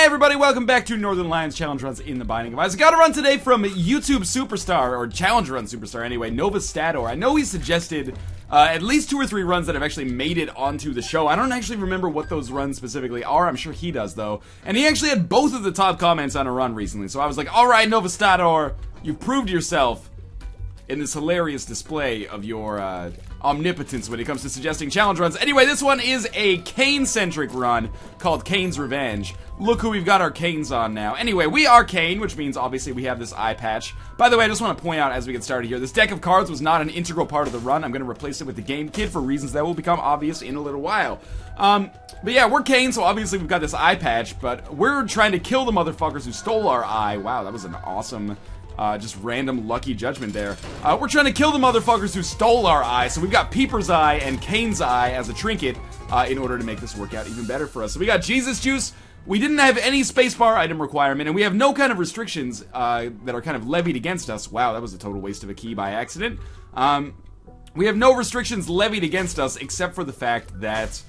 everybody, welcome back to Northernlion's Challenge Runs in the Binding of Isaac. Got a run today from YouTube Superstar, or Challenge Run Superstar anyway, Nova Stator. I know he suggested at least 2 or 3 runs that have actually made it onto the show. I don't actually remember what those runs specifically are. I'm sure he does, though. And he actually had both of the top comments on a run recently. So I was like, alright, Nova Stator, you've proved yourself in this hilarious display of your omnipotence when it comes to suggesting challenge runs. Anyway, this one is a Cain-centric run called Cain's Revenge. Look who we've got our Cains on now. Anyway, we are Cain, which means obviously we have this eye patch. By the way, I just want to point out as we get started here, this deck of cards was not an integral part of the run. I'm going to replace it with the game kit for reasons that will become obvious in a little while. But yeah, we're Cain, so obviously we've got this eye patch, but we're trying to kill the motherfuckers who stole our eye. Wow, that was an awesome... just random lucky judgment there. We're trying to kill the motherfuckers who stole our eye, so we've got Peeper's Eye and Cain's Eye as a trinket in order to make this work out even better for us. So we got Jesus Juice. We didn't have any spacebar item requirement, and we have no kind of restrictions that are kind of levied against us. Wow, that was a total waste of a key by accident. We have no restrictions levied against us except for the fact that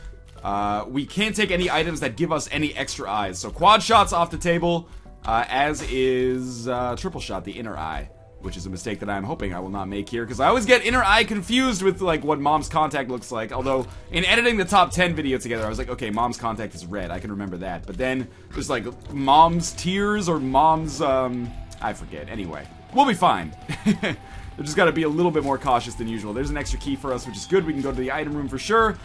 we can't take any items that give us any extra eyes. So quad shots off the table. As is triple shot, the inner eye, which is a mistake that I'm hoping I will not make here, because I always get inner eye confused with like what Mom's Contact looks like. Although in editing the top 10 video together, I was like, okay, Mom's Contact is red, I can remember that. But then there's like Mom's Tears or Mom's I forget. Anyway, we'll be fine. We just gotta be a little bit more cautious than usual. There's an extra key for us, which is good. We can go to the item room for sure.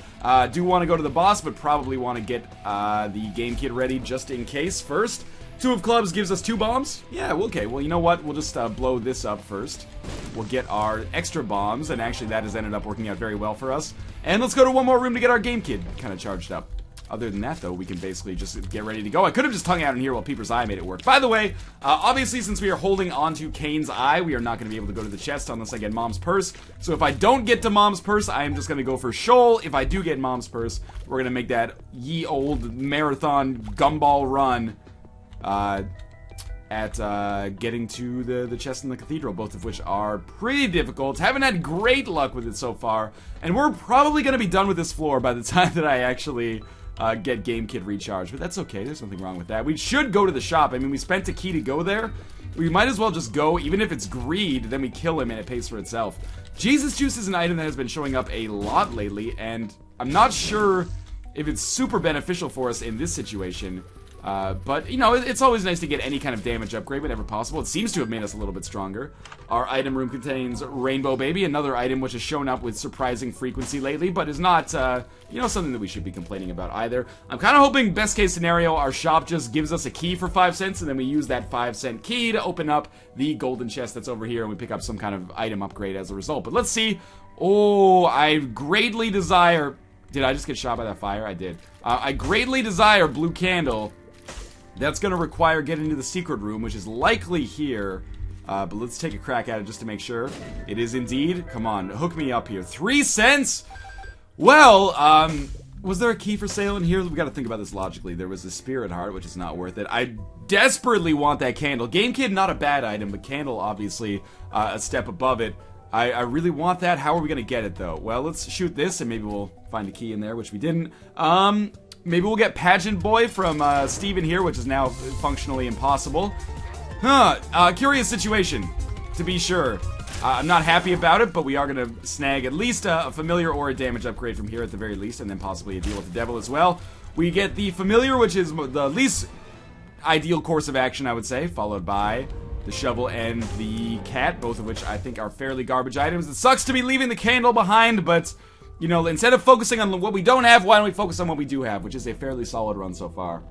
Do want to go to the boss, but probably want to get the game kit ready just in case first. 2 of clubs gives us 2 bombs? Yeah, okay, well, you know what? We'll just blow this up first. We'll get our extra bombs, and actually that has ended up working out very well for us. And let's go to one more room to get our game kit kind of charged up. Other than that, though, we can basically just get ready to go. I could have just hung out in here while Peeper's Eye made it work. By the way, obviously, since we are holding onto Cain's Eye, we are not going to be able to go to the chest unless I get Mom's Purse. So if I don't get to Mom's Purse, I am just going to go for Sheol. If I do get Mom's Purse, we're going to make that ye old marathon gumball run at getting to the chest in the cathedral, both of which are pretty difficult. Haven't had great luck with it so far, and we're probably going to be done with this floor by the time that I actually get game kit recharged, but that's okay. There's nothing wrong with that. We should go to the shop. I mean, we spent a key to go there. We might as well just go. Even if it's greed, then we kill him and it pays for itself. Jesus Juice is an item that has been showing up a lot lately, and I'm not sure if it's super beneficial for us in this situation. But, you know, it's always nice to get any kind of damage upgrade whenever possible. It seems to have made us a little bit stronger. Our item room contains Rainbow Baby, another item which has shown up with surprising frequency lately, but is not, you know, something that we should be complaining about either. I'm kind of hoping, best case scenario, our shop just gives us a key for 5 cents, and then we use that 5-cent key to open up the golden chest that's over here, and we pick up some kind of item upgrade as a result. But let's see. Oh, I greatly desire... Did I just get shot by that fire? I did. I greatly desire Blue Candle. That's going to require getting to the secret room, which is likely here. But let's take a crack at it just to make sure. It is indeed. Come on, hook me up here. 3 cents? Well, was there a key for sale in here? We've got to think about this logically. There was a Spirit Heart, which is not worth it. I desperately want that candle. Game Kit, not a bad item, but candle, obviously, a step above it. I really want that. How are we going to get it, though? Well, let's shoot this, and maybe we'll find a key in there, which we didn't. Maybe we'll get Pageant Boy from Steven here, which is now functionally impossible. Curious situation, to be sure. I'm not happy about it, but we are going to snag at least a familiar or a damage upgrade from here at the very least, and then possibly a deal with the devil as well. We get the familiar, which is the least ideal course of action, I would say, followed by the shovel and the cat, both of which I think are fairly garbage items. It sucks to be leaving the candle behind, but... you know, instead of focusing on what we don't have, why don't we focus on what we do have, which is a fairly solid run so far.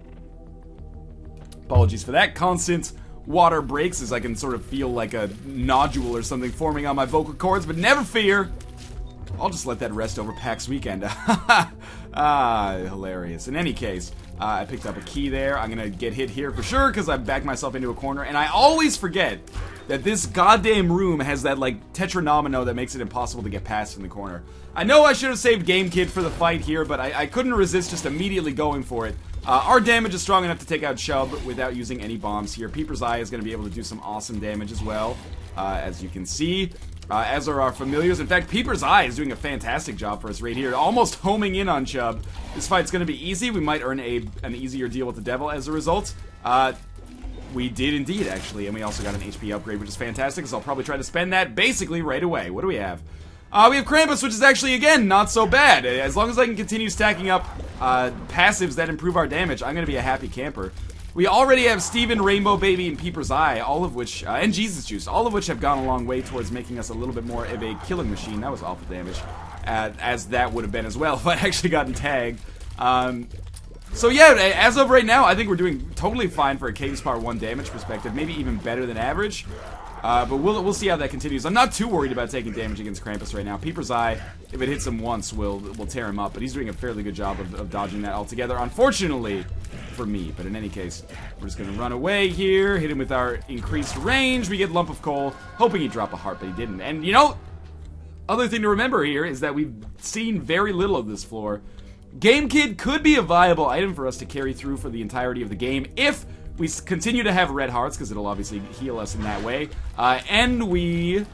Apologies for that. Constant water breaks as I can sort of feel like a nodule or something forming on my vocal cords, but never fear. I'll just let that rest over PAX weekend. Hilarious. In any case, I picked up a key there. I'm gonna get hit here for sure because I backed myself into a corner, and I always forget that this goddamn room has that, like, tetranomino that makes it impossible to get past in the corner. I know I should have saved Game Kid for the fight here, but I couldn't resist just immediately going for it. Our damage is strong enough to take out Shub without using any bombs here. Peeper's Eye is going to be able to do some awesome damage as well, as you can see. as are our familiars. In fact, Peeper's Eye is doing a fantastic job for us right here, almost homing in on Chubb. This fight's going to be easy. We might earn an easier deal with the devil as a result. We did indeed, actually, and we also got an HP upgrade, which is fantastic, so I'll probably try to spend that basically right away. What do we have? We have Krampus, which is actually, again, not so bad. As long as I can continue stacking up passives that improve our damage, I'm going to be a happy camper. We already have Steven, Rainbow Baby, and Peeper's Eye, all of which, and Jesus Juice, all of which have gone a long way towards making us a little bit more of a killing machine. That was awful damage, as that would have been as well if I'd actually gotten tagged. So yeah, as of right now, I think we're doing totally fine for a Cave's Power 1 damage perspective, maybe even better than average. But we'll see how that continues. I'm not too worried about taking damage against Krampus right now. Peeper's Eye, if it hits him once, will tear him up. But he's doing a fairly good job of dodging that altogether, unfortunately for me. But in any case, we're just going to run away here, hit him with our increased range. We get Lump of Coal, hoping he'd drop a heart, but he didn't. And, you know, other thing to remember here is that we've seen very little of this floor. Game Kid could be a viable item for us to carry through for the entirety of the game if we continue to have red hearts, because it'll obviously heal us in that way. And we,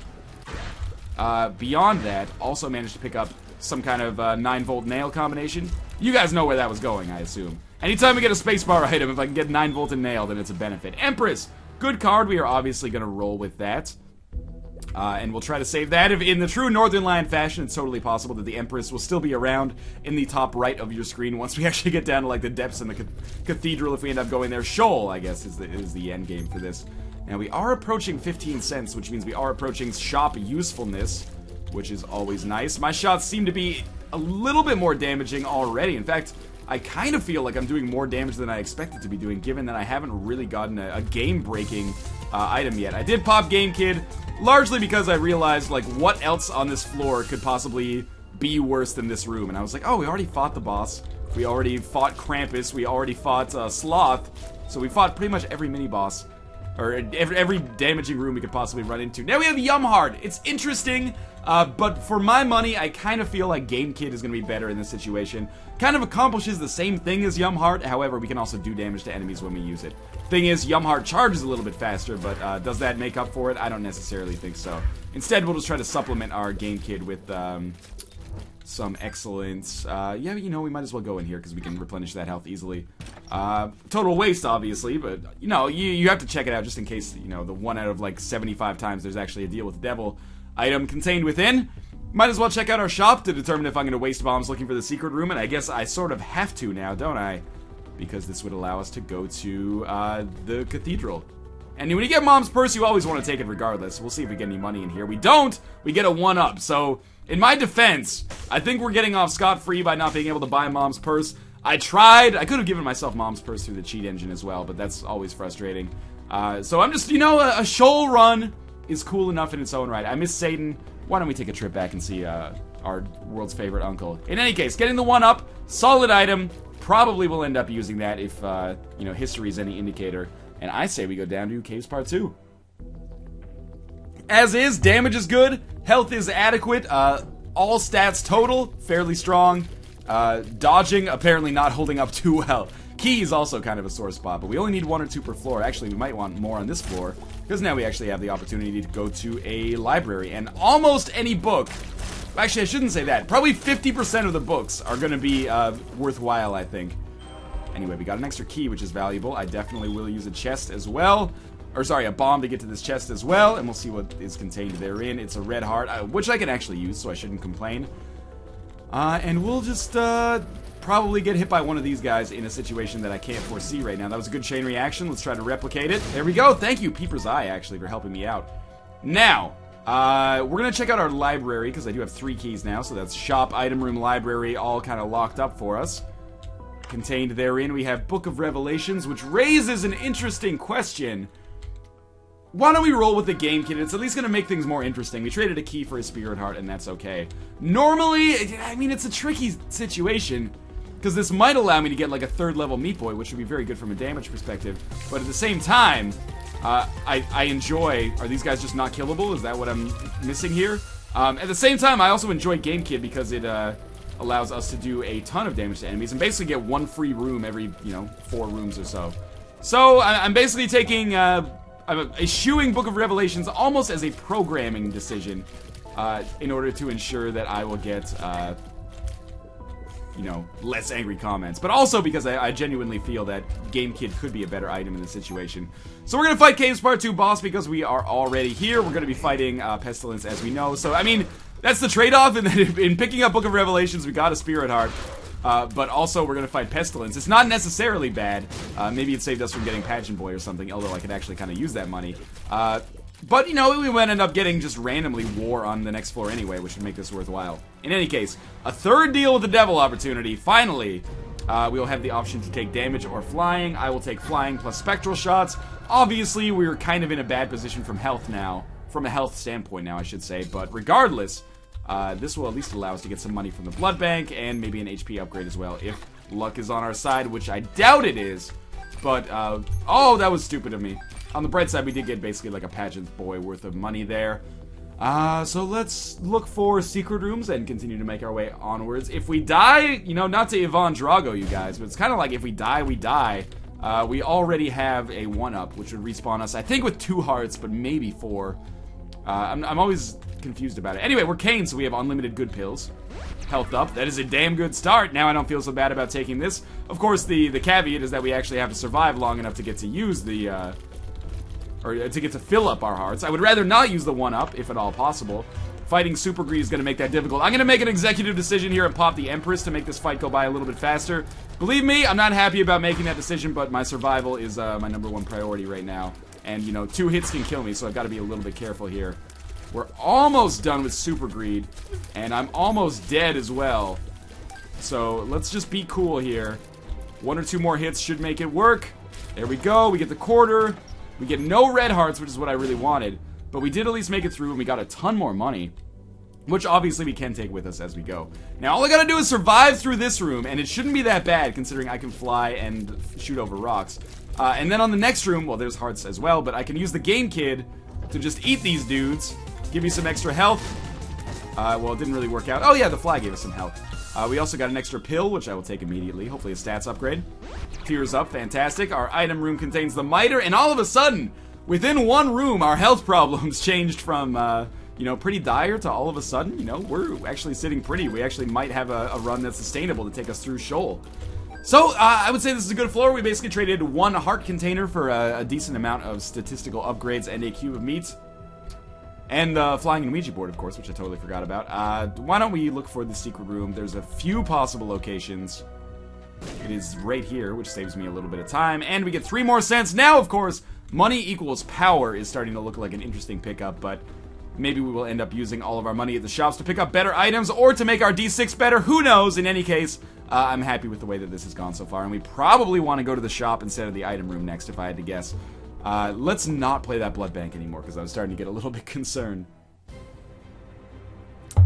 beyond that, also managed to pick up some kind of 9-volt nail combination. You guys know where that was going, I assume. Anytime we get a spacebar item, if I can get 9-volt and nail, then it's a benefit. Empress, good card. We are obviously going to roll with that. And we'll try to save that. If in the true Northernlion fashion, it's totally possible that the Empress will still be around in the top right of your screen once we actually get down to like the depths in the cathedral. If we end up going there, Sheol, I guess, is the end game for this. Now we are approaching 15 cents, which means we are approaching shop usefulness, which is always nice. My shots seem to be a little bit more damaging already. In fact, I kind of feel like I'm doing more damage than I expected to be doing, given that I haven't really gotten a game-breaking item yet. I did pop Game Kid, largely because I realized, like, what else on this floor could possibly be worse than this room? And I was like, oh, we already fought the boss. We already fought Krampus. We already fought Sloth. So we fought pretty much every mini-boss. Or every damaging room we could possibly run into. Now we have Yumhard. It's interesting, but for my money, I kind of feel like Game Kid is going to be better in this situation. Kind of accomplishes the same thing as Yumhard, however, we can also do damage to enemies when we use it. Thing is, Yumhard charges a little bit faster, but does that make up for it? I don't necessarily think so. Instead, we'll just try to supplement our Game Kid with some excellence. Yeah, you know, we might as well go in here because we can replenish that health easily. Total waste, obviously, but, you know, you have to check it out just in case, you know, the 1 out of, like, 75 times there's actually a deal with the devil item contained within. Might as well check out our shop to determine if I'm going to waste bombs looking for the secret room, and I guess I sort of have to now, don't I? Because this would allow us to go to, the cathedral. And when you get Mom's Purse, you always want to take it regardless. We'll see if we get any money in here. We don't! We get a 1-up, so in my defense, I think we're getting off scot-free by not being able to buy Mom's Purse. I tried. I could have given myself Mom's Purse through the cheat engine as well, but that's always frustrating. So I'm just, you know, a Sheol run is cool enough in its own right. I miss Satan. Why don't we take a trip back and see our world's favorite uncle? In any case, getting the 1-up, solid item. Probably will end up using that if, you know, history is any indicator. And I say we go down to Caves Part 2. As is, damage is good, health is adequate, all stats total, fairly strong. Dodging, apparently not holding up too well. Key is also kind of a sore spot, but we only need 1 or 2 per floor. Actually, we might want more on this floor, because now we actually have the opportunity to go to a library, and almost any book, actually I shouldn't say that, probably 50% of the books are going to be worthwhile, I think. Anyway, we got an extra key, which is valuable. I definitely will use a chest as well. Or sorry, a bomb to get to this chest as well, and we'll see what is contained therein. It's a red heart, which I can actually use, so I shouldn't complain. And we'll just probably get hit by one of these guys in a situation that I can't foresee right now. That was a good chain reaction. Let's try to replicate it. There we go. Thank you, Peeper's Eye, actually, for helping me out. Now, we're going to check out our library, because I do have 3 keys now, so that's shop, item room, library, all kind of locked up for us. Contained therein, we have Book of Revelations, which raises an interesting question. Why don't we roll with the Game Kid? It's at least going to make things more interesting. We traded a key for a Spirit Heart, and that's okay. Normally, I mean, it's a tricky situation, because this might allow me to get like a 3rd level Meat Boy, which would be very good from a damage perspective. But at the same time, I enjoy... Are these guys just not killable? Is that what I'm missing here? At the same time, I also enjoy Game Kid because it allows us to do a ton of damage to enemies and basically get 1 free room every, you know, 4 rooms or so. So, I'm basically taking... I'm eschewing Book of Revelations almost as a programming decision in order to ensure that I will get, you know, less angry comments. But also because I genuinely feel that Game Kid could be a better item in this situation. So we're going to fight Cave's Part 2 boss because we are already here. We're going to be fighting Pestilence, as we know. So, I mean, that's the trade-off. In picking up Book of Revelations, we got a Spirit Heart. But also, we're going to fight Pestilence. It's not necessarily bad. Maybe it saved us from getting Pageant Boy or something, although I could actually kind of use that money. But, you know, we might end up getting just randomly War on the next floor anyway, which would make this worthwhile. In any case, a third deal with the Devil opportunity. Finally, we will have the option to take damage or flying. I will take flying plus spectral shots. Obviously, we're kind of in a bad position from health now. From a health standpoint now, I should say. But regardless, this will at least allow us to get some money from the blood bank and maybe an HP upgrade as well, if luck is on our side, which I doubt it is. But, oh, that was stupid of me. On the bright side, we did get basically like a Pageant Boy worth of money there. So let's look for secret rooms and continue to make our way onwards. If we die, you know, not to Ivan Drago, you guys, but it's kind of like if we die, we die. We already have a 1-up, which would respawn us, I think, with 2 hearts, but maybe 4. I'm always confused about it. Anyway, we're Cain, so we have unlimited good pills. Health up. That is a damn good start. Now I don't feel so bad about taking this. Of course, the caveat is that we actually have to survive long enough to get to use the, or to get to fill up our hearts. I would rather not use the 1-up, if at all possible. Fighting Super Greed is going to make that difficult. I'm going to make an executive decision here and pop the Empress to make this fight go by a little bit faster. Believe me, I'm not happy about making that decision, but my survival is my #1 priority right now. And, you know, 2 hits can kill me, so I've got to be a little bit careful here. We're almost done with Super Greed, and I'm almost dead as well. So let's just be cool here. 1 or 2 more hits should make it work. There we go. We get the quarter. We get no red hearts, which is what I really wanted. But we did at least make it through, and we got a ton more money, which obviously we can take with us as we go. Now, all I gotta do is survive through this room, and it shouldn't be that bad, considering I can fly and shoot over rocks. And then on the next room, well, there's hearts as well, but I can use the Game Kid to just eat these dudes, give me some extra health. Well, it didn't really work out. Oh yeah, the fly gave us some health. We also got an extra pill, which I will take immediately. Hopefully a stats upgrade. Tears up, fantastic. Our item room contains the miter, and all of a sudden, within one room, our health problems changed from, you know, pretty dire to all of a sudden, you know, we're actually sitting pretty. We actually might have a run that's sustainable to take us through Sheol. So, I would say this is a good floor. We basically traded 1 heart container for a decent amount of statistical upgrades and a cube of meat. And the flying and Ouija board, of course, which I totally forgot about. Why don't we look for the secret room? There's a few possible locations. It is right here, which saves me a little bit of time. And we get 3 more cents. Now, of course, money equals power is starting to look like an interesting pickup, but maybe we will end up using all of our money at the shops to pick up better items or to make our D6 better. Who knows? In any case, I'm happy with the way that this has gone so far, and we probably want to go to the shop instead of the item room next, if I had to guess. Let's not play that blood bank anymore, because I was starting to get a little bit concerned.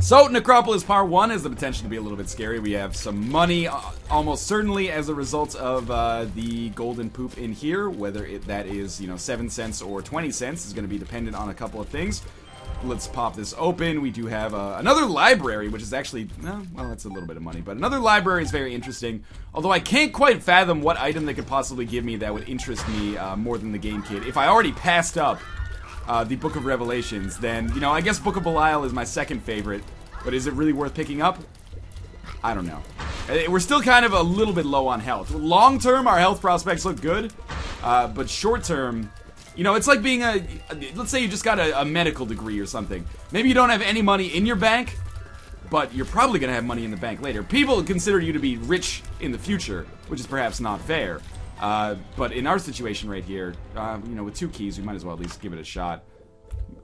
So, Necropolis Part 1 has the potential to be a little bit scary. We have some money, almost certainly as a result of the golden poop in here. Whether that is, you know, 7 cents or 20 cents is going to be dependent on a couple of things. Let's pop this open. We do have another library, which is actually, well, that's a little bit of money, but another library is very interesting. Although I can't quite fathom what item they could possibly give me that would interest me more than the Game Kid. If I already passed up the Book of Revelations, then, you know, I guess Book of Belial is my second favorite, but is it really worth picking up? I don't know. We're still kind of a little bit low on health. Long term, our health prospects look good, but short term, you know, it's like being let's say you just got a medical degree or something. Maybe you don't have any money in your bank, but you're probably going to have money in the bank later. People consider you to be rich in the future, which is perhaps not fair. But in our situation right here, you know, with 2 keys, we might as well at least give it a shot.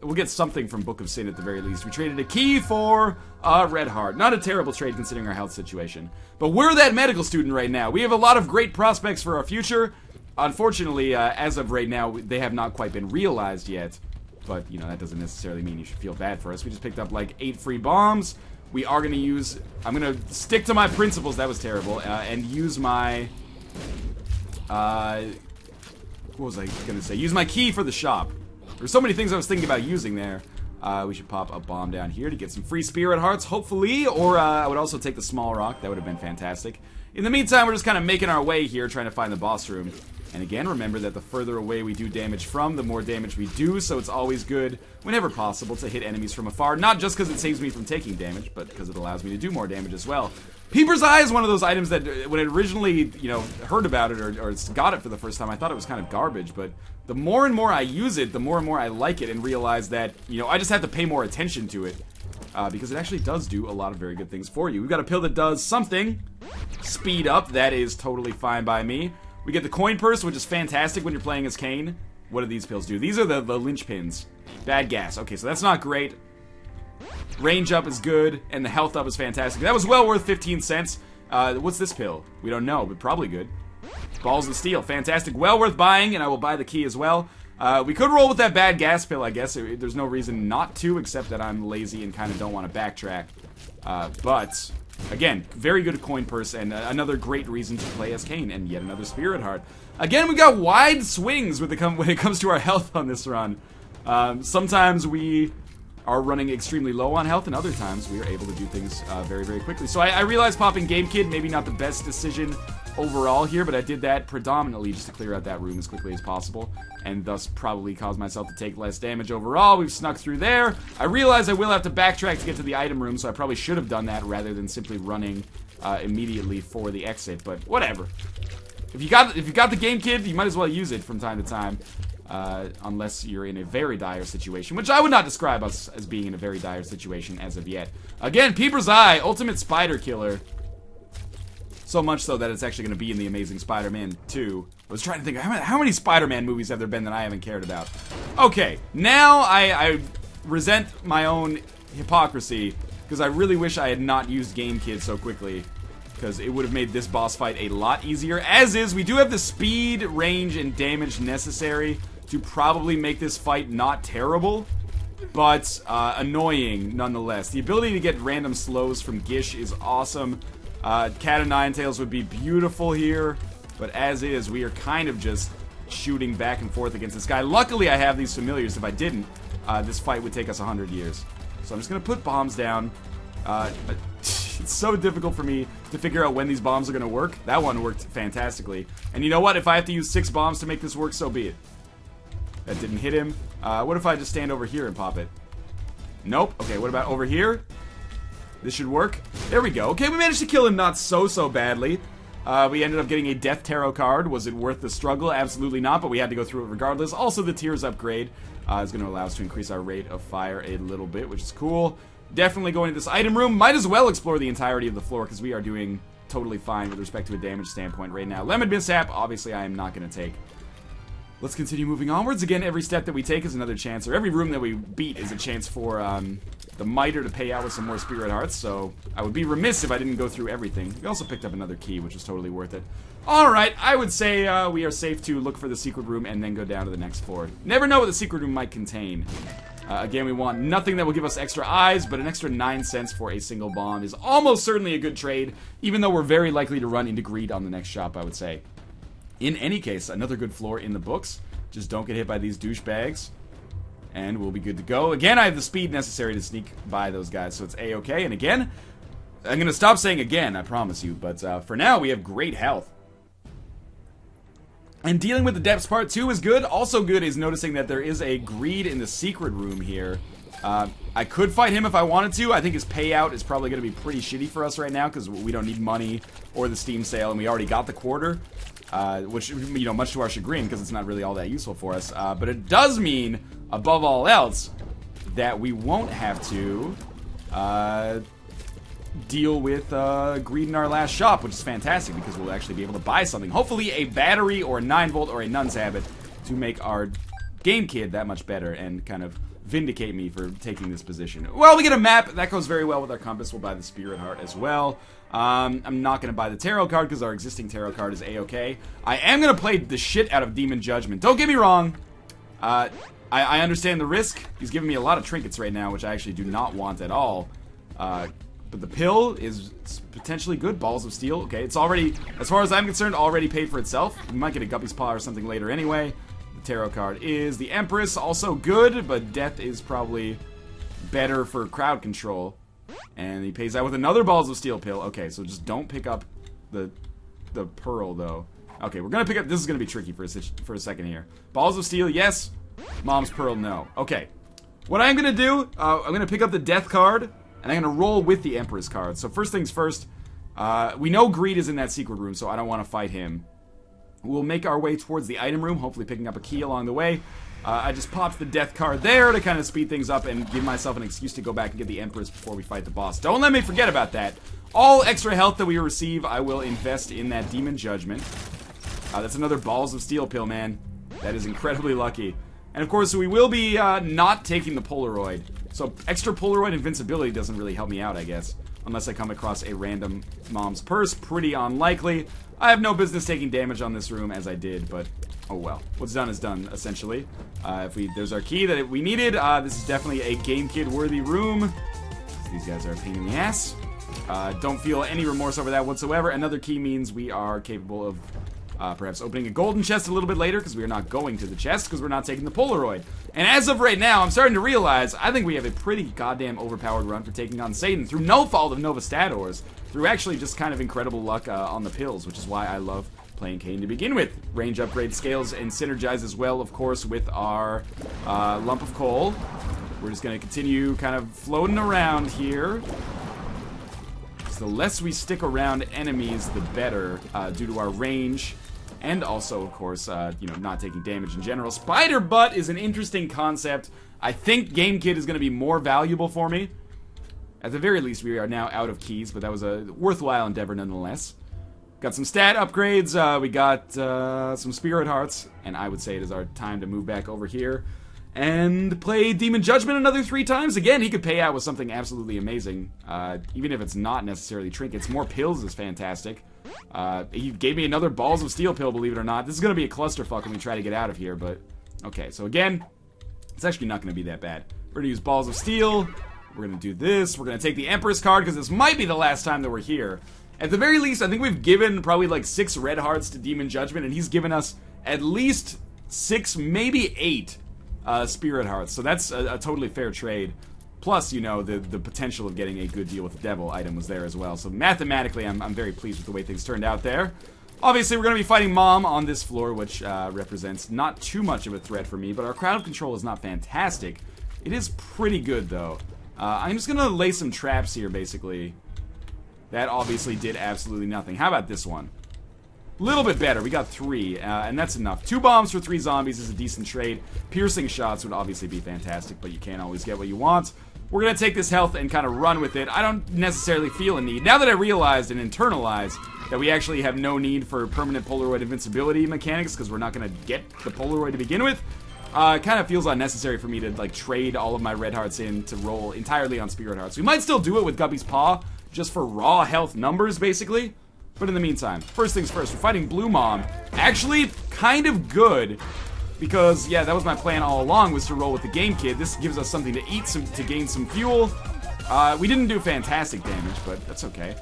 We'll get something from Book of Sin at the very least. We traded a key for a red heart. Not a terrible trade considering our health situation. But we're that medical student right now. We have a lot of great prospects for our future. Unfortunately, as of right now, they have not quite been realized yet. But, you know, that doesn't necessarily mean you should feel bad for us. We just picked up, like, 8 free bombs. We are going to use... I'm going to stick to my principles. That was terrible. And use my... what was I going to say? Use my key for the shop. There's so many things I was thinking about using there. We should pop a bomb down here to get some free spirit hearts, hopefully. Or I would also take the small rock. That would have been fantastic. In the meantime, we're just kind of making our way here, trying to find the boss room. And again, remember that the further away we do damage from, the more damage we do, so it's always good, whenever possible, to hit enemies from afar. Not just because it saves me from taking damage, but because it allows me to do more damage as well. Peeper's Eye is one of those items that, when I originally, heard about it or got it for the first time, I thought it was kind of garbage, but the more and more I use it, the more and more I like it and realize that, I just have to pay more attention to it. Because it actually does do a lot of very good things for you. We've got a pill that does something. Speed up, that is totally fine by me. We get the coin purse, which is fantastic when you're playing as Cain. What do these pills do? These are the linchpins. Bad gas. Okay, so that's not great. Range up is good, and the health up is fantastic. That was well worth 15 cents. What's this pill? We don't know, but probably good. Balls of Steel. Fantastic. Well worth buying, and I will buy the key as well. We could roll with that bad gas pill, I guess. There's no reason not to, except that I'm lazy and kind of don't want to backtrack. But, again, very good coin purse, and another great reason to play as Cain, and yet another Spirit Heart. Again, we got wide swings when it comes to our health on this run. Sometimes we are running extremely low on health, and other times we are able to do things very, very quickly. So I realize popping Game Kid, maybe not the best decision overall here, but I did that predominantly just to clear out that room as quickly as possible, and thus probably caused myself to take less damage overall. We've snuck through there. I realize I will have to backtrack to get to the item room, so I probably should have done that rather than simply running immediately for the exit, but whatever. If you got the Game Kid, you might as well use it from time to time. Unless you're in a very dire situation, which I would not describe us as being in a very dire situation as of yet. Again, Peeper's Eye, Ultimate Spider Killer. So much so that it's actually going to be in the Amazing Spider-Man 2. I was trying to think, how many Spider-Man movies have there been that I haven't cared about? Okay, now I resent my own hypocrisy, because I really wish I had not used Game Kid so quickly, because it would have made this boss fight a lot easier. As is, we do have the speed, range, and damage necessary to probably make this fight not terrible, but annoying nonetheless. The ability to get random slows from Gish is awesome. Cat of Nine Tails would be beautiful here, but as is, we are kind of just shooting back and forth against this guy. Luckily, I have these familiars. If I didn't, this fight would take us 100 years. So I'm just going to put bombs down. It's so difficult for me to figure out when these bombs are going to work. That one worked fantastically. And you know what? If I have to use 6 bombs to make this work, so be it. That didn't hit him. What if I just stand over here and pop it? Nope. Okay, what about over here? This should work. There we go. Okay, we managed to kill him not so badly. We ended up getting a Death Tarot card. Was it worth the struggle? Absolutely not, but we had to go through it regardless. Also, the Tears upgrade is going to allow us to increase our rate of fire a little bit, which is cool. Definitely going to this item room. Might as well explore the entirety of the floor, because we are doing totally fine with respect to a damage standpoint right now. Lemon Mishap, obviously I am not going to take. Let's continue moving onwards. Again, every step that we take is another chance, or every room that we beat is a chance for the Miter to pay out with some more Spirit Hearts, so I would be remiss if I didn't go through everything. We also picked up another key, which was totally worth it. Alright, I would say we are safe to look for the secret room and then go down to the next floor. Never know what the secret room might contain. Again, we want nothing that will give us extra eyes, but an extra 9 cents for a single bomb is almost certainly a good trade, even though we're very likely to run into greed on the next shop, I would say. In any case, another good floor in the books. Just don't get hit by these douchebags, and we'll be good to go. Again, I have the speed necessary to sneak by those guys, so it's A-okay. And again, I'm going to stop saying again, I promise you, but for now, we have great health. And dealing with the depths part 2 is good. Also good is noticing that there is a greed in the secret room here. I could fight him if I wanted to. I think his payout is probably going to be pretty shitty for us right now, because we don't need money or the Steam sale, and we already got the quarter. Which, much to our chagrin, because it's not really all that useful for us. But it does mean, above all else, that we won't have to deal with greed in our last shop, which is fantastic, because we'll actually be able to buy something. Hopefully a battery or a 9-volt or a Nun's Habit to make our Game Kid that much better and kind of vindicate me for taking this position. Well, we get a map. That goes very well with our compass. We'll buy the Spirit Heart as well. I'm not going to buy the Tarot card because our existing Tarot card is A-okay. I am going to play the shit out of Demon Judgment. Don't get me wrong. I understand the risk. He's giving me a lot of trinkets right now, which I actually do not want at all. But the pill is potentially good. Balls of Steel. Okay, it's already, as far as I'm concerned, already paid for itself. We might get a Guppy's Paw or something later anyway. The Tarot card is the Empress. Also good, but Death is probably better for crowd control. And he pays out with another Balls of Steel pill. Okay, so just don't pick up the pearl, though. Okay, we're gonna pick up... This is gonna be tricky for a second here. Balls of Steel, yes. Mom's Pearl, no. Okay. What I'm gonna do, I'm gonna pick up the Death card, and I'm gonna roll with the Empress card. So first things first, we know Greed is in that secret room, so I don't want to fight him. We'll make our way towards the item room, hopefully picking up a key along the way. I just popped the Death card there to kind of speed things up and give myself an excuse to go back and get the Empress before we fight the boss. Don't let me forget about that. All extra health that we receive, I will invest in that Demon Judgment. That's another Balls of Steel pill, man. That is incredibly lucky. And of course, we will be not taking the Polaroid. So extra Polaroid invincibility doesn't really help me out, I guess. Unless I come across a random Mom's Purse. Pretty unlikely. I have no business taking damage on this room as I did, but oh well. What's done is done, essentially. There's our key that we needed. This is definitely a Game Kid worthy room. These guys are a pain in the ass. Don't feel any remorse over that whatsoever. Another key means we are capable of perhaps opening a golden chest a little bit later, because we are not going to the chest, because we're not taking the Polaroid. And as of right now, I'm starting to realize, I think we have a pretty goddamn overpowered run for taking on Satan, through no fault of Nova Stators, through actually just kind of incredible luck on the pills, which is why I love playing Cain to begin with. Range upgrade scales and synergize as well, of course, with our lump of coal. We're just going to continue kind of floating around here. So the less we stick around enemies, the better, due to our range. And also, of course, you know, not taking damage in general. Spider Butt is an interesting concept. I think Game Kid is going to be more valuable for me. At the very least, we are now out of keys, but that was a worthwhile endeavor nonetheless. Got some stat upgrades, we got some Spirit Hearts, and I would say it is our time to move back over here and play Demon Judgment another 3 times. Again, he could pay out with something absolutely amazing, even if it's not necessarily trinkets. More pills is fantastic. He gave me another Balls of Steel pill, believe it or not. This is going to be a clusterfuck when we try to get out of here, but okay. So again, it's actually not going to be that bad. We're going to use Balls of Steel. We're going to do this. We're going to take the Empress card, because this might be the last time that we're here. At the very least, I think we've given probably like 6 red hearts to Demon Judgment, and he's given us at least 6, maybe 8 Spirit Hearts. So that's a totally fair trade. Plus, you know, the potential of getting a good deal with the Devil item was there as well. So mathematically, I'm very pleased with the way things turned out there. Obviously, we're going to be fighting Mom on this floor, which represents not too much of a threat for me, but our crowd control is not fantastic. It is pretty good, though. I'm just going to lay some traps here, basically. That obviously did absolutely nothing. How about this one? A little bit better. We got 3, and that's enough. 2 bombs for 3 zombies is a decent trade. Piercing shots would obviously be fantastic, but you can't always get what you want. We're going to take this health and kind of run with it. I don't necessarily feel a need. Now that I realized and internalized that we actually have no need for permanent Polaroid invincibility mechanics, because we're not going to get the Polaroid to begin with, it kind of feels unnecessary for me to like trade all of my red hearts in to roll entirely on Spirit Hearts. We might still do it with Guppy's Paw, just for raw health numbers, basically. But in the meantime, first things first, we're fighting Blue Mom. Actually, kind of good, because, yeah, that was my plan all along, was to roll with the Game Kid. This gives us something to eat, to gain some fuel. We didn't do fantastic damage, but that's okay.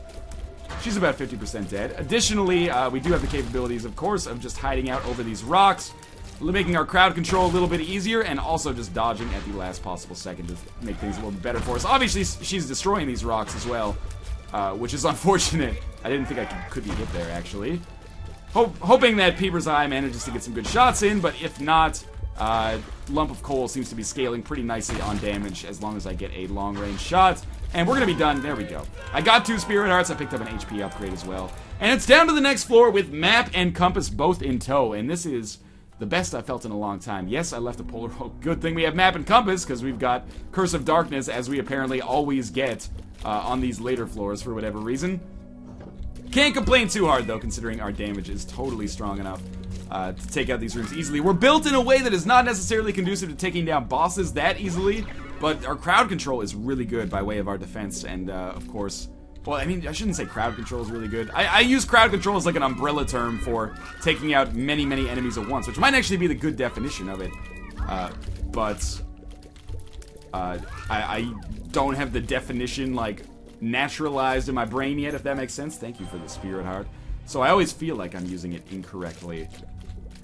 She's about 50% dead. Additionally, we do have the capabilities, of course, of just hiding out over these rocks, making our crowd control a little bit easier, and also just dodging at the last possible second to make things a little bit better for us. Obviously, she's destroying these rocks as well, which is unfortunate. I didn't think I could be hit there, actually. Hoping that Peeper's Eye manages to get some good shots in, but if not, Lump of Coal seems to be scaling pretty nicely on damage as long as I get a long-range shot. And we're going to be done. There we go. I got 2 Spirit Hearts. I picked up an HP upgrade as well. And it's down to the next floor with Map and Compass both in tow. And this is the best I've felt in a long time. Yes, I left a Polaroid. Good thing we have Map and Compass, because we've got Curse of Darkness, as we apparently always get on these later floors for whatever reason. Can't complain too hard, though, considering our damage is totally strong enough to take out these rooms easily. We're built in a way that is not necessarily conducive to taking down bosses that easily, but our crowd control is really good by way of our defense, and, of course... Well, I mean, I shouldn't say crowd control is really good. I use crowd control as like an umbrella term for taking out many, many enemies at once, which might actually be the good definition of it. But I don't have the definition, like, naturalized in my brain yet, if that makes sense. Thank you for the Spirit Heart. So I always feel like I'm using it incorrectly,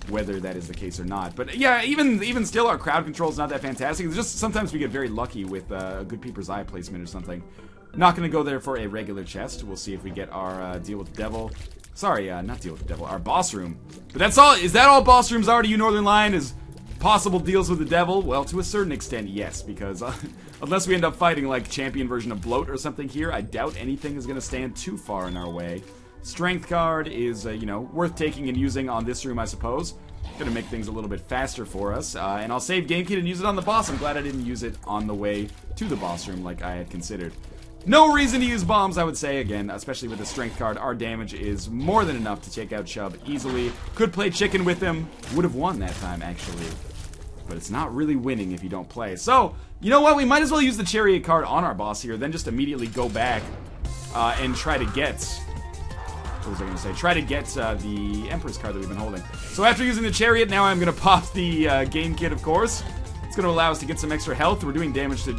whether that is the case or not. But yeah, even still, our crowd control is not that fantastic. It's just sometimes we get very lucky with a good Peeper's Eye placement or something. Not going to go there for a regular chest. We'll see if we get our deal with the Devil. Sorry, not deal with the devil. Our boss room. But that's all. Is that all boss rooms are to you, Northernlion? Is possible deals with the devil? Well, to a certain extent, yes. Because unless we end up fighting like champion version of Bloat or something here, I doubt anything is going to stand too far in our way. Strength card is, you know, worth taking and using on this room, I suppose. Gonna make things a little bit faster for us. And I'll save Game Kit and use it on the boss. I'm glad I didn't use it on the way to the boss room like I had considered. No reason to use bombs, I would say. Again, especially with the strength card, our damage is more than enough to take out Chubb easily. Could play chicken with him. Would have won that time, actually. But it's not really winning if you don't play. So, you know what? We might as well use the Chariot card on our boss here, then just immediately go back and try to get... What was I going to say? Try to get the Empress card that we've been holding. So after using the Chariot, now I'm going to pop the Game Kit, of course. It's going to allow us to get some extra health. We're doing damage to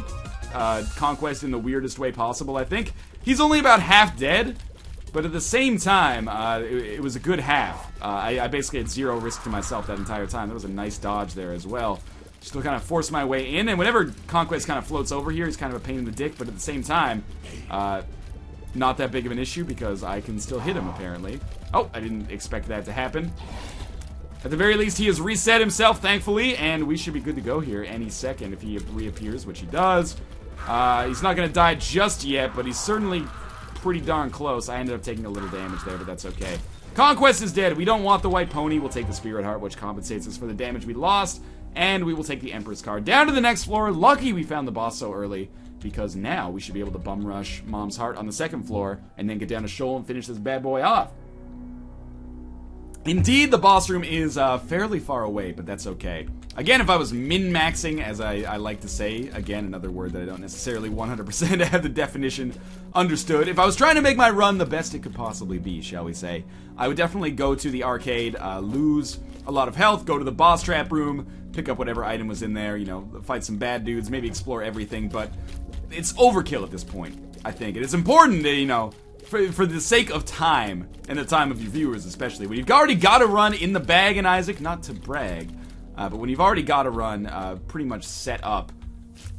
Conquest in the weirdest way possible, I think. He's only about half dead, but at the same time, it was a good half. I basically had zero risk to myself that entire time. That was a nice dodge there as well. Just to kind of force my way in, and whenever Conquest kind of floats over here, he's kind of a pain in the dick, but at the same time, not that big of an issue because I can still hit him, apparently. Oh, I didn't expect that to happen. At the very least, he has reset himself, thankfully, and we should be good to go here any second if he reappears, which he does. He's not going to die just yet, but he's certainly pretty darn close. I ended up taking a little damage there, but that's okay. Conquest is dead. We don't want the white pony. We'll take the Spirit Heart, which compensates us for the damage we lost, and we will take the Empress card. Down to the next floor. Lucky we found the boss so early, because now we should be able to bum rush Mom's Heart on the second floor and then get down to Sheol and finish this bad boy off. Indeed, the boss room is fairly far away, but that's okay. Again, if I was min-maxing, as I like to say, again, another word that I don't necessarily 100% have the definition understood. If I was trying to make my run the best it could possibly be, shall we say, I would definitely go to the arcade, lose a lot of health, go to the boss trap room, pick up whatever item was in there, you know, fight some bad dudes, maybe explore everything, but it's overkill at this point, I think. And it's important that, you know, for the sake of time, and the time of your viewers especially, when you've already got a run in the bag, and Isaac, not to brag, but when you've already got a run pretty much set up,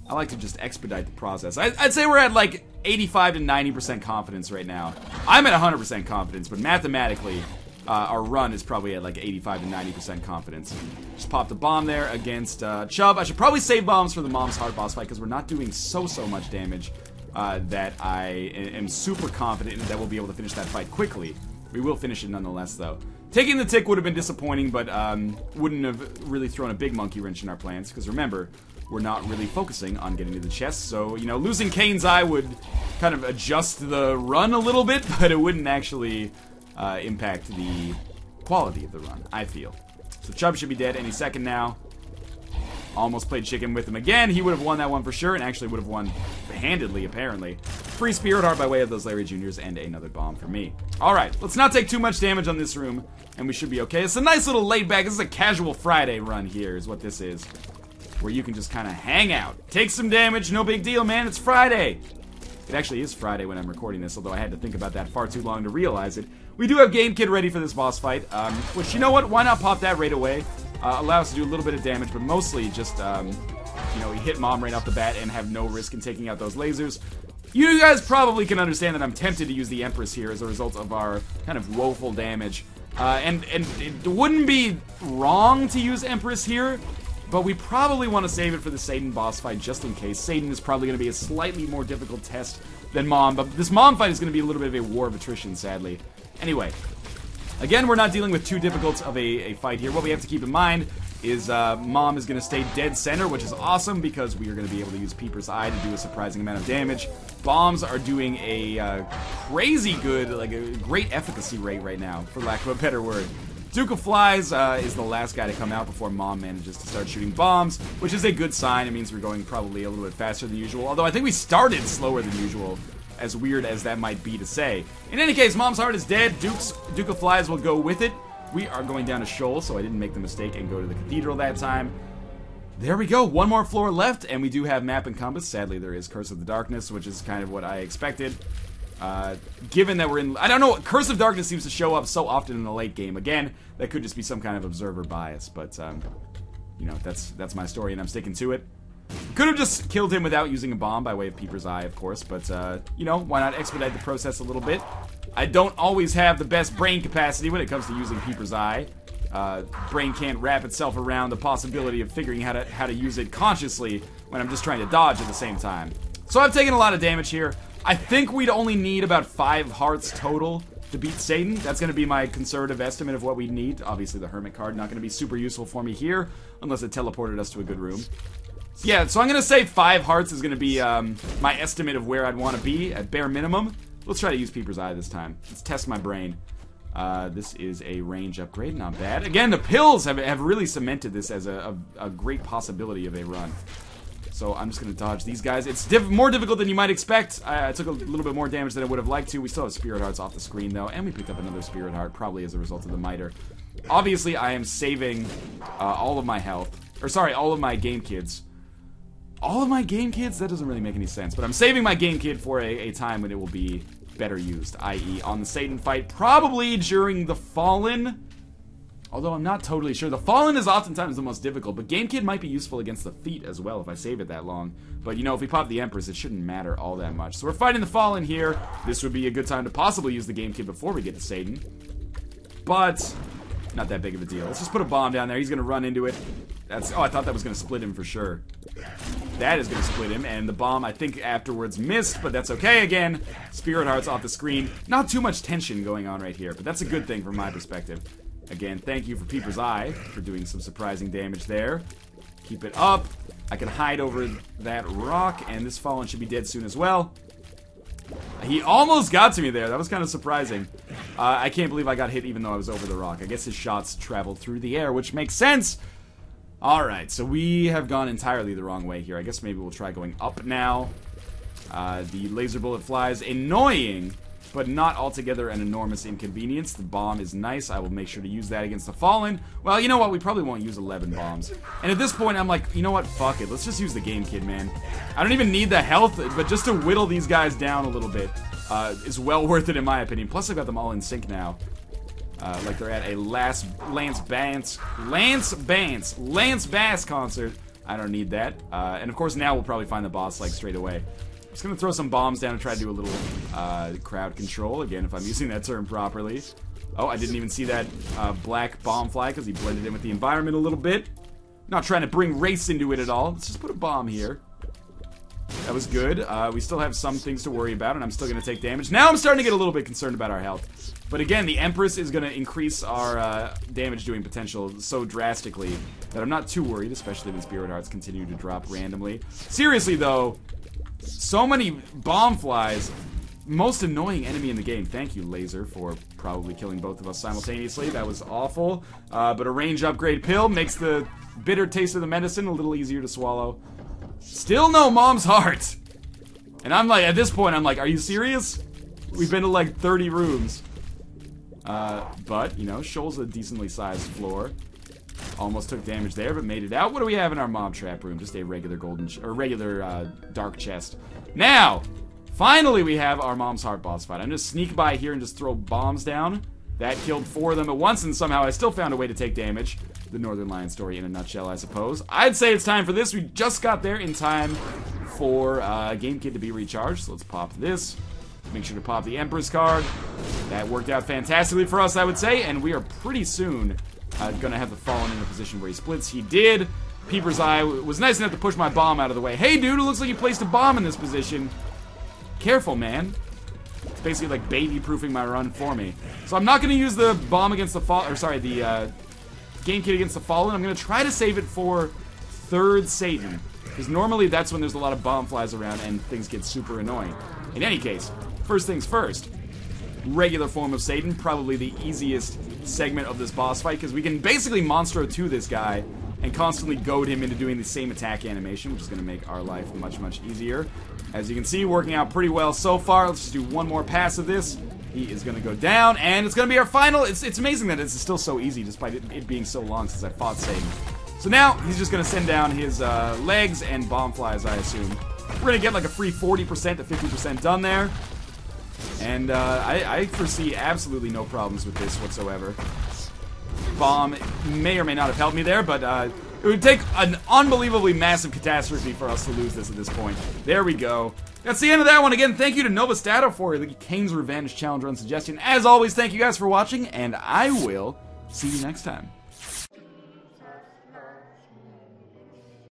I like to just expedite the process. I'd say we're at like 85 to 90% confidence right now. I'm at 100% confidence, but mathematically, our run is probably at like 85 to 90% confidence. Just popped a bomb there against Chubb. I should probably save bombs for the Mom's Heart boss fight because we're not doing so much damage that I am super confident that we'll be able to finish that fight quickly. We will finish it nonetheless, though. Taking the tick would have been disappointing, but wouldn't have really thrown a big monkey wrench in our plans because remember, we're not really focusing on getting to the chest. So, you know, losing Cain's eye would kind of adjust the run a little bit, but it wouldn't actually impact the quality of the run, I feel. So Chubb should be dead any second now. Almost played chicken with him again. He would have won that one for sure, and actually would have won handedly, apparently. Free Spirit Heart by way of those Larry Juniors, and another bomb for me. Alright, let's not take too much damage on this room, and we should be okay. It's a nice little laid back, this is a casual Friday run here, is what this is. Where you can just kind of hang out. Take some damage, no big deal, man, it's Friday. It actually is Friday when I'm recording this, although I had to think about that far too long to realize it. We do have Game Kit ready for this boss fight, which, you know what, why not pop that right away? Allow us to do a little bit of damage, but mostly just, you know, we hit Mom right off the bat and have no risk in taking out those lasers. You guys probably can understand that I'm tempted to use the Empress here as a result of our kind of woeful damage. And it wouldn't be wrong to use Empress here, but we probably want to save it for the Satan boss fight just in case. Satan is probably going to be a slightly more difficult test than Mom, but this Mom fight is going to be a little bit of a war of attrition, sadly. Anyway, again, we're not dealing with too difficult of a fight here. What we have to keep in mind is Mom is going to stay dead center, which is awesome because we are going to be able to use Peeper's Eye to do a surprising amount of damage. Bombs are doing a crazy good, like a great efficacy rate right now, for lack of a better word. Duke of Flies is the last guy to come out before Mom manages to start shooting bombs, which is a good sign. It means we're going probably a little bit faster than usual, although I think we started slower than usual, as weird as that might be to say. In any case, Mom's Heart is dead. Duke of Flies will go with it. We are going down to Sheol, so I didn't make the mistake and go to the Cathedral that time. There we go. One more floor left, and we do have Map and Compass. Sadly, there is Curse of the Darkness, which is kind of what I expected. Given that we're in... I don't know, Curse of Darkness seems to show up so often in the late game. Again, that could just be some kind of observer bias, but, you know, that's my story, and I'm sticking to it. Could have just killed him without using a bomb by way of Peeper's Eye, of course, but, you know, why not expedite the process a little bit? I don't always have the best brain capacity when it comes to using Peeper's Eye. Brain can't wrap itself around the possibility of figuring how to use it consciously when I'm just trying to dodge at the same time. So I've taken a lot of damage here. I think we'd only need about 5 hearts total to beat Satan. That's going to be my conservative estimate of what we'd need. Obviously, the Hermit card not going to be super useful for me here, unless it teleported us to a good room. Yeah, so I'm going to say 5 hearts is going to be my estimate of where I'd want to be at bare minimum. Let's try to use Peeper's Eye this time. Let's test my brain. This is a range upgrade, not bad. Again, the pills have really cemented this as a great possibility of a run. So I'm just going to dodge these guys. It's more difficult than you might expect. I took a little bit more damage than I would have liked to. We still have Spirit Hearts off the screen, though, and we picked up another Spirit Heart, probably as a result of the Miter. Obviously, I am saving all of my health. Or, sorry, all of my Game Kids. All of my Game Kids? That doesn't really make any sense. But I'm saving my Game Kid for a time when it will be better used, i.e. on the Satan fight, probably during the Fallen. Although I'm not totally sure. The Fallen is oftentimes the most difficult, but Game Kid might be useful against the feet as well if I save it that long. But, you know, if we pop the Empress, it shouldn't matter all that much. So we're fighting the Fallen here. This would be a good time to possibly use the Game Kid before we get to Satan. But not that big of a deal. Let's just put a bomb down there. He's going to run into it. Oh, I thought that was going to split him for sure. That is going to split him, and the bomb, I think, afterwards missed, but that's okay again. Spirit Hearts off the screen. Not too much tension going on right here, but that's a good thing from my perspective. Again, thank you for Peeper's Eye for doing some surprising damage there. Keep it up. I can hide over that rock, and this Fallen should be dead soon as well. He almost got to me there. That was kind of surprising. I can't believe I got hit even though I was over the rock. I guess his shots traveled through the air, which makes sense. Alright, so we have gone entirely the wrong way here. I guess maybe we'll try going up now. The laser bullet flies. Annoying, but not altogether an enormous inconvenience. The bomb is nice. I will make sure to use that against the Fallen. Well, you know what? We probably won't use 11 bombs. And at this point, I'm like, you know what? Fuck it. Let's just use the Game Kid, man. I don't even need the health, but just to whittle these guys down a little bit is well worth it in my opinion. Plus, I got them all in sync now. Like they're at a Lance Bass concert. I don't need that. And of course now we'll probably find the boss like straight away. Just gonna throw some bombs down and try to do a little crowd control, again if I'm using that term properly. Oh, I didn't even see that black bomb fly because he blended in with the environment a little bit. Not trying to bring race into it at all. Let's just put a bomb here. That was good. We still have some things to worry about, and I'm still going to take damage. Now I'm starting to get a little bit concerned about our health. But again, the Empress is going to increase our damage-doing potential so drastically that I'm not too worried, especially when Spirit Hearts continue to drop randomly. Seriously, though, so many bomb flies. Most annoying enemy in the game. Thank you, Laser, for probably killing both of us simultaneously. That was awful. But a range upgrade pill makes the bitter taste of the medicine a little easier to swallow. Still no Mom's Heart. And I'm like, at this point, I'm like, are you serious? We've been to like 30 rooms. But, you know, Sheol's a decently sized floor. Almost took damage there, but made it out. What do we have in our mob trap room? Just a regular regular dark chest. Now, finally we have our Mom's Heart boss fight. I'm gonna sneak by here and just throw bombs down. That killed 4 of them at once, and somehow I still found a way to take damage. The Northernlion story in a nutshell, I suppose. I'd say it's time for this. We just got there in time for Game Kid to be recharged. So let's pop this. Make sure to pop the Empress card. That worked out fantastically for us, I would say. And we are pretty soon gonna have the Fallen in a position where he splits. He did. Peeper's Eye was nice enough to push my bomb out of the way. Hey, dude, it looks like you placed a bomb in this position. Careful, man. It's basically like baby-proofing my run for me. So I'm not gonna use the bomb against the Fallen, or sorry, the Game Kid against the Fallen. I'm gonna try to save it for third Satan, because normally that's when there's a lot of bomb flies around and things get super annoying. In any case, first things first. Regular form of Satan, probably the easiest segment of this boss fight, because we can basically Monstro 2 this guy and constantly goad him into doing the same attack animation, which is going to make our life much, much easier. As you can see, working out pretty well so far. Let's just do one more pass of this. He is going to go down, and it's going to be our final. It's amazing that it's still so easy, despite it being so long since I fought Satan. So now, he's just going to send down his legs and bomb flies, I assume. We're going to get like a free 40% to 50% done there. And I foresee absolutely no problems with this whatsoever. Bomb may or may not have helped me there, but it would take an unbelievably massive catastrophe for us to lose this at this point. There we go. That's the end of that one. Again, thank you to Novastato for the Cain's Revenge challenge run suggestion. As always, thank you guys for watching, and I will see you next time.